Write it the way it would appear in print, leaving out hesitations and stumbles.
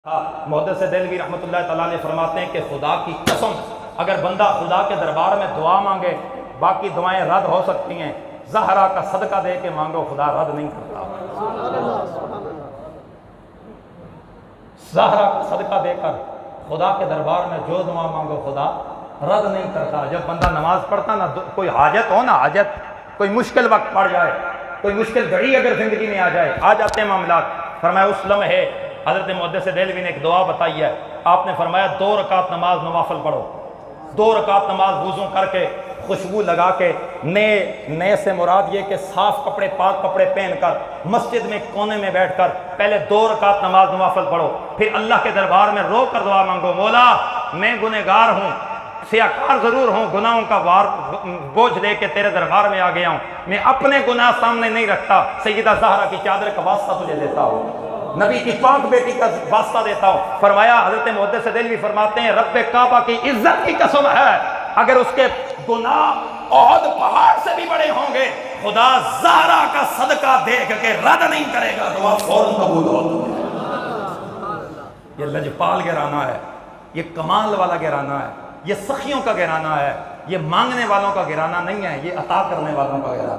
محدث دہلوی رحمۃ اللہ تعالیٰ علیہ فرماتے ہیں کہ خدا کی قسم اگر بندہ خدا کے دربار میں دعا مانگے باقی دعائیں رد ہو سکتی ہیں، زہرا کا صدقہ دے کے مانگو خدا رد نہیں کرتا۔ زہرا کا صدقہ دے کر خدا کے دربار میں جو دعا مانگو خدا رد نہیں کرتا۔ جب بندہ نماز پڑھتا نا، کوئی حاجت ہو نا، حاجت کوئی مشکل وقت پڑ جائے، کوئی مشکل گھڑی اگر زندگی میں آ جاتے ہیں معاملات، فرمایا اس لمحے حضرت محدث دہلوی نے ایک دعا بتائی ہے، آپ نے فرمایا 2 رکعت نماز نوافل پڑھو، 2 رکعت نماز وضو کر کے خوشبو لگا کے، نئے سے مراد یہ کہ صاف کپڑے پاک کپڑے پہن کر مسجد میں کونے میں بیٹھ کر پہلے 2 رکعت نماز نوافل پڑھو، پھر اللہ کے دربار میں رو کر دعا مانگو، مولا میں گنہگار ہوں، سیاکار ضرور ہوں، گناہوں کا بوجھ لے کے تیرے دربار میں آ گیا ہوں، میں اپنے گناہ سامنے نہیں رکھتا، سیدہ زہرا کی چادر کا واسطہ تجھے دیتا ہوں، نبی کی پاک بیٹی کا واسطہ دیتا ہوں۔ فرمایا حضرت محدث دہلوی فرماتے ہیں رب کعبہ کی عزت کی قسم ہے اگر اس کے گناہ احد پہاڑ سے بھی بڑے ہوں گے خدا زہرا کا صدقہ دیکھ کے رد نہیں کرے گا، دعا فوراً قبول ہوتی ہے۔ یہ لجپال گھرانہ ہے، یہ کمال والا گھرانہ ہے، یہ سخیوں کا گھرانہ ہے، یہ مانگنے والوں کا گھرانہ نہیں ہے، یہ عطا کرنے والوں کا گھرانہ ہے۔